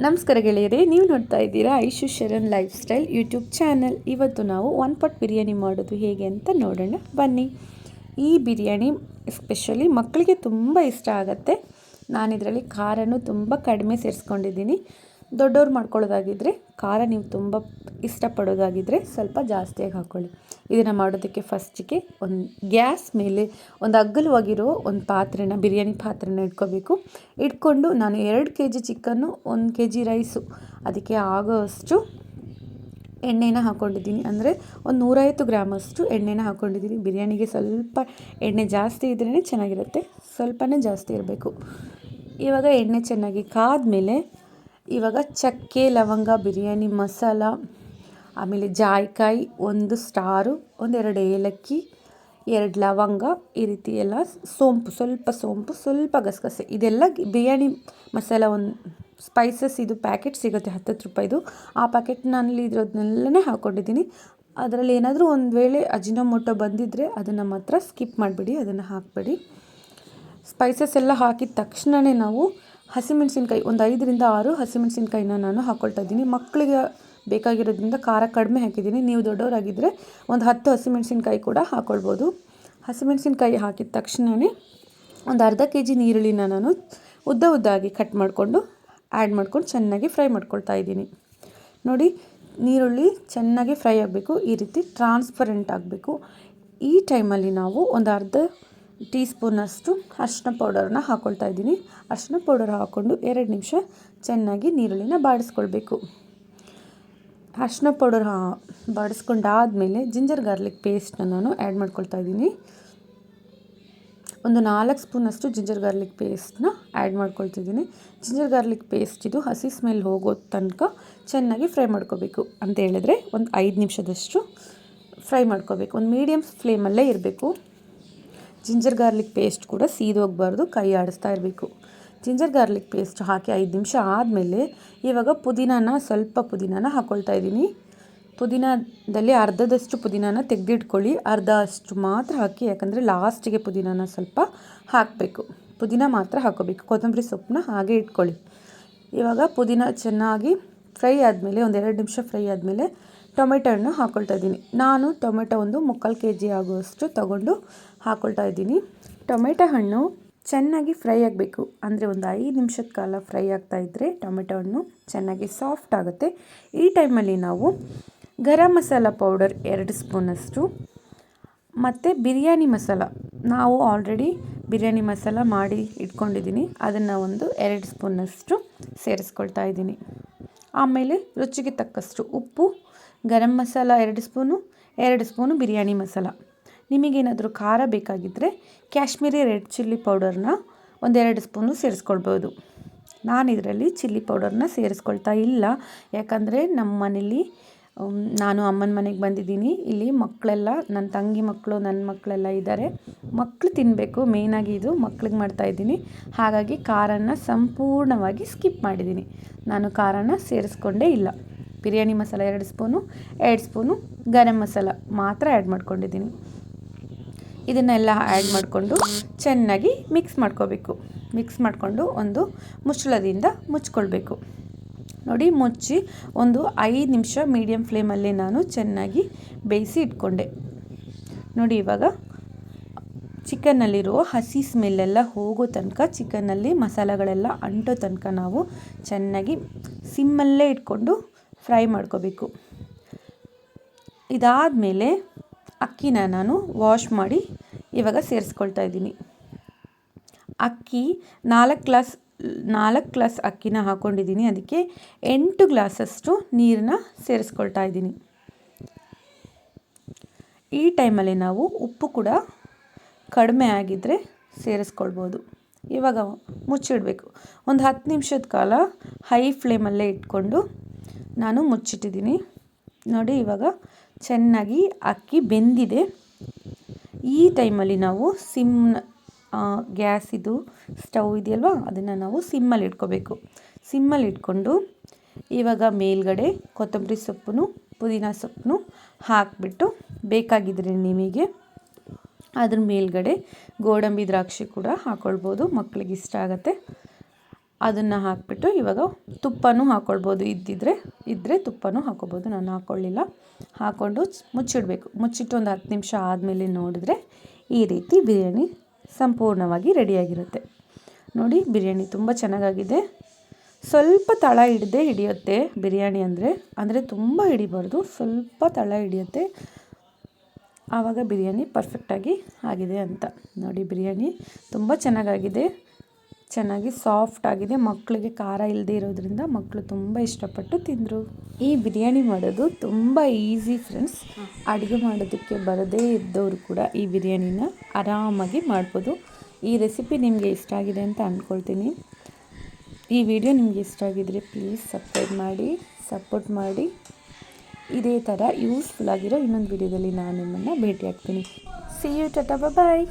ನಮಸ್ಕಾರ ಗೆಳೆಯರೇ, ನೀವು ನೋಡ್ತಾ ಇದ್ದೀರಾ Aishu Sharan life style YouTube channel. ಇವತ್ತು ನಾವು ಒನ್ ಪಾಟ್ ಬಿರಿಯಾನಿ ಮಾಡೋದು ಹೇಗೆ ಅಂತ ನೋಡೋಣ ಬನ್ನಿ. ಈ ಬಿರಿಯಾನಿ ಎಸ್ಪೆಷಲಿ ಮಕ್ಕಳಿಗೆ ತುಂಬ ಇಷ್ಟ ಆಗುತ್ತೆ. ನಾನಿದರಲ್ಲಿ ಖಾರನೂ ತುಂಬ ಕಡಿಮೆ ಸೇರಿಸ್ಕೊಂಡಿದ್ದೀನಿ. ದೊಡ್ಡವ್ರು ಮಾಡ್ಕೊಳ್ಳೋದಾಗಿದ್ದರೆ ಖಾರ ನೀವು ತುಂಬ ಇಷ್ಟಪಡೋದಾಗಿದ್ದರೆ ಸ್ವಲ್ಪ ಜಾಸ್ತಿಯಾಗಿ ಹಾಕ್ಕೊಳ್ಳಿ. ಇದನ್ನು ಮಾಡೋದಕ್ಕೆ ಫಸ್ಟಿಗೆ ಒಂದು ಗ್ಯಾಸ್ ಮೇಲೆ ಒಂದು ಅಗಲವಾಗಿರೋ ಒಂದು ಪಾತ್ರೆನ, ಬಿರಿಯಾನಿ ಪಾತ್ರೆನ ಇಟ್ಕೊಂಡು ನಾನು 2 kg ಚಿಕನ್ನು, 1 kg ರೈಸು, ಅದಕ್ಕೆ ಆಗೋಷ್ಟು ಎಣ್ಣೆನ ಹಾಕ್ಕೊಂಡಿದ್ದೀನಿ. ಅಂದರೆ ಒಂದು 150 ಗ್ರಾಮಷ್ಟು ಎಣ್ಣೆನ ಹಾಕ್ಕೊಂಡಿದ್ದೀನಿ. ಬಿರಿಯಾನಿಗೆ ಸ್ವಲ್ಪ ಎಣ್ಣೆ ಜಾಸ್ತಿ ಇದ್ರೇ ಚೆನ್ನಾಗಿರುತ್ತೆ, ಸ್ವಲ್ಪನೇ ಜಾಸ್ತಿ ಇರಬೇಕು. ಇವಾಗ ಎಣ್ಣೆ ಚೆನ್ನಾಗಿ ಕಾದ್ಮೇಲೆ ಇವಾಗ ಚಕ್ಕೆ, ಲವಂಗ, ಬಿರಿಯಾನಿ ಮಸಾಲ, ಆಮೇಲೆ ಜಾಯಿಕಾಯಿ, 1 ಸ್ಟಾರು, 2 ಏಲಕ್ಕಿ, 2 ಲವಂಗ, ಈ ರೀತಿ ಎಲ್ಲ ಸೋಂಪು, ಸ್ವಲ್ಪ ಗಸಗಸೆ, ಇದೆಲ್ಲ ಬಿರಿಯಾನಿ ಮಸಾಲ ಒಂದು ಸ್ಪೈಸಸ್. ಇದು ಪ್ಯಾಕೆಟ್ ಸಿಗುತ್ತೆ 10 ರೂಪಾಯಿದು. ಆ ಪ್ಯಾಕೆಟ್ನಲ್ಲಿ ಇರೋದನ್ನೆಲ್ಲನೇ ಹಾಕ್ಕೊಂಡಿದ್ದೀನಿ. ಅದರಲ್ಲಿ ಏನಾದರೂ ಒಂದು ವೇಳೆ ಅಜಿನೋಮೋಟೊ ಬಂದಿದ್ದರೆ ಅದನ್ನು ಮಾತ್ರ ಸ್ಕಿಪ್ ಮಾಡಿಬಿಡಿ, ಅದನ್ನು ಹಾಕಬೇಡಿ. ಸ್ಪೈಸಸ್ ಎಲ್ಲ ಹಾಕಿದ ತಕ್ಷಣವೇ ನಾವು ಹಸಿಮೆಣಸಿನ್ಕಾಯಿ ಒಂದು 5ರಿಂದ 6 ಹಸಿಮೆಣಸಿನ್ಕಾಯಿನ ನಾನು ಹಾಕ್ಕೊಳ್ತಾ ಇದ್ದೀನಿ. ಮಕ್ಕಳಿಗೆ ಬೇಕಾಗಿರೋದ್ರಿಂದ ಖಾರ ಕಡಿಮೆ ಹಾಕಿದ್ದೀನಿ. ನೀವು ದೊಡ್ಡವರಾಗಿದ್ದರೆ ಒಂದು 10 ಹಸಿಮೆಣಸಿನ್ಕಾಯಿ ಕೂಡ ಹಾಕ್ಕೊಳ್ಬೋದು. ಹಸಿಮೆಣಸಿನ್ಕಾಯಿ ಹಾಕಿದ ತಕ್ಷಣವೇ ಒಂದು ಅರ್ಧ kg ನೀರುಳ್ಳಿನ ನಾನು ಉದ್ದಾಗಿ ಕಟ್ ಮಾಡಿಕೊಂಡು ಆ್ಯಡ್ ಮಾಡ್ಕೊಂಡು ಚೆನ್ನಾಗಿ ಫ್ರೈ ಮಾಡ್ಕೊಳ್ತಾ ಇದ್ದೀನಿ. ನೋಡಿ, ನೀರುಳ್ಳಿ ಚೆನ್ನಾಗಿ ಫ್ರೈ ಆಗಬೇಕು, ಈ ರೀತಿ ಟ್ರಾನ್ಸ್ಪರೆಂಟ್ ಆಗಬೇಕು. ಈ ಟೈಮಲ್ಲಿ ನಾವು ಒಂದು ಅರ್ಧ ಟೀ ಸ್ಪೂನಷ್ಟು ಅರಿಶಿನ ಪೌಡರನ್ನ ಹಾಕ್ಕೊಳ್ತಾ ಇದ್ದೀನಿ. ಅರಿಶಿನ ಪೌಡರ್ ಹಾಕ್ಕೊಂಡು 2 ನಿಮಿಷ ಚೆನ್ನಾಗಿ ನೀರುಳ್ಳಿನ ಬಾಡಿಸ್ಕೊಳ್ಬೇಕು. ಅರಿಶಿನ ಪೌಡರ್ ಬಾಡಿಸ್ಕೊಂಡಾದಮೇಲೆ ಜಿಂಜರ್ ಗಾರ್ಲಿಕ್ ಪೇಸ್ಟನ್ನ ನಾನು ಆ್ಯಡ್ ಮಾಡ್ಕೊಳ್ತಾ ಇದ್ದೀನಿ. ಒಂದು 4 ಸ್ಪೂನಷ್ಟು ಜಿಂಜರ್ ಗಾರ್ಲಿಕ್ ಪೇಸ್ಟನ್ನ ಆ್ಯಡ್ ಮಾಡ್ಕೊಳ್ತಿದ್ದೀನಿ. ಜಿಂಜರ್ ಗಾರ್ಲಿಕ್ ಪೇಸ್ಟ್ ಇದು ಹಸಿ ಸ್ಮೆಲ್ ಹೋಗೋ ತನಕ ಚೆನ್ನಾಗಿ ಫ್ರೈ ಮಾಡ್ಕೋಬೇಕು. ಅಂತ ಹೇಳಿದ್ರೆ ಒಂದು 5 ನಿಮಿಷದಷ್ಟು ಫ್ರೈ ಮಾಡ್ಕೋಬೇಕು. ಒಂದು ಮೀಡಿಯಮ್ ಫ್ಲೇಮಲ್ಲೇ ಇರಬೇಕು. ಜಿಂಜರ್ ಗಾರ್ಲಿಕ್ ಪೇಸ್ಟ್ ಕೂಡ ಸೀದೋಗಬಾರ್ದು, ಕೈ ಆಡಿಸ್ತಾ ಇರಬೇಕು. ಜಿಂಜರ್ ಗಾರ್ಲಿಕ್ ಪೇಸ್ಟ್ ಹಾಕಿ 5 ನಿಮಿಷ ಆದಮೇಲೆ ಇವಾಗ ಸ್ವಲ್ಪ ಪುದೀನಾನ ಹಾಕ್ಕೊಳ್ತಾ ಇದ್ದೀನಿ. ಪುದೀನದಲ್ಲಿ ಅರ್ಧದಷ್ಟು ಪುದೀನಾನ ತೆಗೆದಿಟ್ಕೊಳ್ಳಿ, ಅರ್ಧ ಅಷ್ಟು ಮಾತ್ರ ಹಾಕಿ, ಯಾಕಂದರೆ ಲಾಸ್ಟಿಗೆ ಪುದೀನಾನ ಸ್ವಲ್ಪ ಹಾಕಬೇಕು. ಪುದೀನ ಮಾತ್ರ ಹಾಕೋಬೇಕು, ಕೊತ್ತಂಬರಿ ಸೊಪ್ಪನ್ನ ಹಾಗೆ ಇಟ್ಕೊಳ್ಳಿ. ಇವಾಗ ಪುದೀನ ಚೆನ್ನಾಗಿ ಫ್ರೈ ಆದಮೇಲೆ ಒಂದು 2 ನಿಮಿಷ ಫ್ರೈ ಆದಮೇಲೆ ಟೊಮೆಟೊ ಹಣ್ಣು ಹಾಕ್ಕೊಳ್ತಾ ಇದ್ದೀನಿ. ನಾನು ಟೊಮೆಟೊ ಒಂದು 3/4 kg ಆಗುವಷ್ಟು ತಗೊಂಡು ಹಾಕ್ಕೊಳ್ತಾ ಇದ್ದೀನಿ. ಟೊಮೆಟೊ ಹಣ್ಣು ಚೆನ್ನಾಗಿ ಫ್ರೈ ಆಗಬೇಕು, ಅಂದರೆ ಒಂದು 5 ನಿಮಿಷದ ಕಾಲ ಫ್ರೈ ಆಗ್ತಾಯಿದ್ರೆ ಟೊಮೆಟೊ ಹಣ್ಣು ಚೆನ್ನಾಗಿ ಸಾಫ್ಟ್ ಆಗುತ್ತೆ. ಈ ಟೈಮಲ್ಲಿ ನಾವು ಗರಂ ಮಸಾಲ ಪೌಡರ್ 2 ಸ್ಪೂನಷ್ಟು ಮತ್ತು ಬಿರಿಯಾನಿ ಮಸಾಲ, ನಾವು ಆಲ್ರೆಡಿ ಬಿರಿಯಾನಿ ಮಸಾಲ ಮಾಡಿ ಇಟ್ಕೊಂಡಿದ್ದೀನಿ, ಅದನ್ನು ಒಂದು 2 ಸ್ಪೂನಷ್ಟು ಸೇರಿಸ್ಕೊಳ್ತಾ ಇದ್ದೀನಿ. ಆಮೇಲೆ ರುಚಿಗೆ ತಕ್ಕಷ್ಟು ಉಪ್ಪು, ಗರಂ ಮಸಾಲ 2 ಸ್ಪೂನು ಬಿರಿಯಾನಿ ಮಸಾಲ. ನಿಮಗೇನಾದರೂ ಖಾರ ಬೇಕಾಗಿದ್ದರೆ ಕಾಶ್ಮೀರಿ ರೆಡ್ ಚಿಲ್ಲಿ ಪೌಡರ್ನ ಒಂದು 2 ಸ್ಪೂನು ಸೇರಿಸ್ಕೊಳ್ಬೋದು. ನಾನು ಇದರಲ್ಲಿ ಚಿಲ್ಲಿ ಪೌಡರ್ನ ಸೇರಿಸ್ಕೊಳ್ತಾ ಇಲ್ಲ, ಯಾಕಂದರೆ ನಮ್ಮ ಮನೇಲಿ ನಾನು ಅಮ್ಮನ ಮನೆಗೆ ಬಂದಿದ್ದೀನಿ. ಇಲ್ಲಿ ಮಕ್ಕಳೆಲ್ಲ, ನನ್ನ ತಂಗಿ ಮಕ್ಕಳು, ನನ್ನ ಮಕ್ಕಳೆಲ್ಲ ಇದ್ದಾರೆ. ಮಕ್ಕಳು ತಿನ್ನಬೇಕು, ಮೇಯ್ನಾಗಿ ಇದು ಮಕ್ಳಿಗೆ ಮಾಡ್ತಾಯಿದ್ದೀನಿ. ಹಾಗಾಗಿ ಖಾರನ ಸಂಪೂರ್ಣವಾಗಿ ಸ್ಕಿಪ್ ಮಾಡಿದ್ದೀನಿ. ನಾನು ಖಾರನ ಸೇರಿಸ್ಕೊಂಡೇ ಇಲ್ಲ. ಬಿರಿಯಾನಿ ಮಸಾಲ 2 ಸ್ಪೂನು, 2 ಸ್ಪೂನು ಗರಂ ಮಸಾಲ ಮಾತ್ರ ಆ್ಯಡ್ ಮಾಡ್ಕೊಂಡಿದ್ದೀನಿ. ಇದನ್ನೆಲ್ಲ ಆ್ಯಡ್ ಮಾಡಿಕೊಂಡು ಚೆನ್ನಾಗಿ ಮಿಕ್ಸ್ ಮಾಡ್ಕೋಬೇಕು. ಮಿಕ್ಸ್ ಮಾಡಿಕೊಂಡು ಒಂದು ಮುಚ್ಚಳದಿಂದ ಮುಚ್ಕೊಳ್ಬೇಕು. ನೋಡಿ, ಮುಚ್ಚಿ ಒಂದು 5 ನಿಮಿಷ ಮೀಡಿಯಮ್ ಫ್ಲೇಮಲ್ಲಿ ನಾನು ಚೆನ್ನಾಗಿ ಬೇಯಿಸಿ ಇಟ್ಕೊಂಡೆ. ನೋಡಿ, ಇವಾಗ ಚಿಕನ್ನಲ್ಲಿರುವ ಹಸಿ ಸ್ಮೆಲ್ಲೆಲ್ಲ ಹೋಗೋ ತನಕ, ಚಿಕನ್ನಲ್ಲಿ ಮಸಾಲೆಗಳೆಲ್ಲ ಅಂಟೋ ತನಕ ನಾವು ಚೆನ್ನಾಗಿ ಸಿಮ್ಮಲ್ಲೇ ಇಟ್ಕೊಂಡು ಫ್ರೈ ಮಾಡ್ಕೋಬೇಕು. ಇದಾದಮೇಲೆ ಅಕ್ಕಿನ ನಾನು ವಾಶ್ ಮಾಡಿ ಇವಾಗ ಸೇರಿಸ್ಕೊಳ್ತಾ ಇದ್ದೀನಿ. ಅಕ್ಕಿ 4 ಗ್ಲಾಸ್ ಅಕ್ಕಿನ ಹಾಕ್ಕೊಂಡಿದ್ದೀನಿ, ಅದಕ್ಕೆ 8 ಗ್ಲಾಸಷ್ಟು ನೀರನ್ನ ಸೇರಿಸ್ಕೊಳ್ತಾ ಇದ್ದೀನಿ. ಈ ಟೈಮಲ್ಲಿ ನಾವು ಉಪ್ಪು ಕೂಡ ಕಡಿಮೆ ಆಗಿದ್ದರೆ ಸೇರಿಸ್ಕೊಳ್ಬೋದು. ಇವಾಗ ಮುಚ್ಚಿಡಬೇಕು. ಒಂದು 10 ನಿಮಿಷದ ಕಾಲ ಹೈ ಫ್ಲೇಮಲ್ಲೇ ಇಟ್ಕೊಂಡು ನಾನು ಮುಚ್ಚಿಟ್ಟಿದ್ದೀನಿ. ನೋಡಿ, ಇವಾಗ ಚೆನ್ನಾಗಿ ಅಕ್ಕಿ ಬೆಂದಿದೆ. ಈ ಟೈಮಲ್ಲಿ ನಾವು ಗ್ಯಾಸ್ ಇದು ಸ್ಟವ್ ಇದೆಯಲ್ವ, ಅದನ್ನು ನಾವು ಸಿಮ್ಮಲ್ಲಿ ಇಟ್ಕೋಬೇಕು. ಸಿಮ್ಮಲ್ಲಿ ಇಟ್ಕೊಂಡು ಇವಾಗ ಮೇಲ್ಗಡೆ ಕೊತ್ತಂಬರಿ ಸೊಪ್ಪು, ಪುದೀನ ಸೊಪ್ಪು ಹಾಕಿಬಿಟ್ಟು, ಬೇಕಾಗಿದ್ದರೆ ನಿಮಗೆ ಅದ್ರ ಮೇಲ್ಗಡೆ ಗೋಡಂಬಿ ದ್ರಾಕ್ಷಿ ಕೂಡ ಹಾಕ್ಕೊಳ್ಬೋದು, ಮಕ್ಕಳಿಗೆ ಇಷ್ಟ ಆಗುತ್ತೆ. ಅದನ್ನು ಹಾಕಿಬಿಟ್ಟು ಇವಾಗ ತುಪ್ಪನೂ ಹಾಕ್ಕೊಳ್ಬೋದು, ಇದ್ದರೆ ತುಪ್ಪನೂ ಹಾಕ್ಕೊಬೋದು. ನಾನು ಹಾಕ್ಕೊಳ್ಳಿಲ್ಲ. ಹಾಕ್ಕೊಂಡು ಮುಚ್ಚಿಡಬೇಕು. ಮುಚ್ಚಿಟ್ಟು ಒಂದು 10 ನಿಮಿಷ ಆದಮೇಲೆ ನೋಡಿದ್ರೆ ಈ ರೀತಿ ಬಿರಿಯಾನಿ ಸಂಪೂರ್ಣವಾಗಿ ರೆಡಿಯಾಗಿರುತ್ತೆ. ನೋಡಿ, ಬಿರಿಯಾನಿ ತುಂಬ ಚೆನ್ನಾಗಾಗಿದೆ. ಸ್ವಲ್ಪ ತಳ ಹಿಡಿಯುತ್ತೆ ಬಿರಿಯಾನಿ ಅಂದರೆ ತುಂಬ ಹಿಡಿಬಾರ್ದು, ಸ್ವಲ್ಪ ತಳ ಹಿಡಿಯುತ್ತೆ. ಆವಾಗ ಬಿರಿಯಾನಿ ಪರ್ಫೆಕ್ಟಾಗಿ ಆಗಿದೆ ಅಂತ. ನೋಡಿ, ಬಿರಿಯಾನಿ ತುಂಬ ಚೆನ್ನಾಗಾಗಿದೆ, ಚೆನ್ನಾಗಿ ಸಾಫ್ಟ್ ಆಗಿದೆ. ಮಕ್ಕಳಿಗೆ ಖಾರ ಇಲ್ಲದೆ ಇರೋದ್ರಿಂದ ಮಕ್ಕಳು ತುಂಬ ಇಷ್ಟಪಟ್ಟು ತಿಂದರು. ಈ ಬಿರಿಯಾನಿ ಮಾಡೋದು ತುಂಬ ಈಸಿ ಫ್ರೆಂಡ್ಸ್. ಅಡುಗೆ ಮಾಡೋದಕ್ಕೆ ಬರದೇ ಇದ್ದವರು ಕೂಡ ಈ ಬಿರಿಯಾನಿನ ಆರಾಮಾಗಿ ಮಾಡ್ಬೋದು. ಈ ರೆಸಿಪಿ ನಿಮಗೆ ಇಷ್ಟ ಆಗಿದೆ ಅಂತ ಅಂದ್ಕೊಳ್ತೀನಿ. ಈ ವಿಡಿಯೋ ನಿಮಗೆ ಇಷ್ಟ ಆಗಿದ್ರೆ ಪ್ಲೀಸ್ ಸಬ್ಸ್ಕ್ರೈಬ್ ಮಾಡಿ, ಸಪೋರ್ಟ್ ಮಾಡಿ. ಇದೇ ಥರ ಯೂಸ್ಫುಲ್ ಆಗಿರೋ ಇನ್ನೊಂದು ವಿಡಿಯೋದಲ್ಲಿ ನಾನು ನಿಮ್ಮನ್ನು ಭೇಟಿ ಆಗ್ತೀನಿ. See you, tata, bye.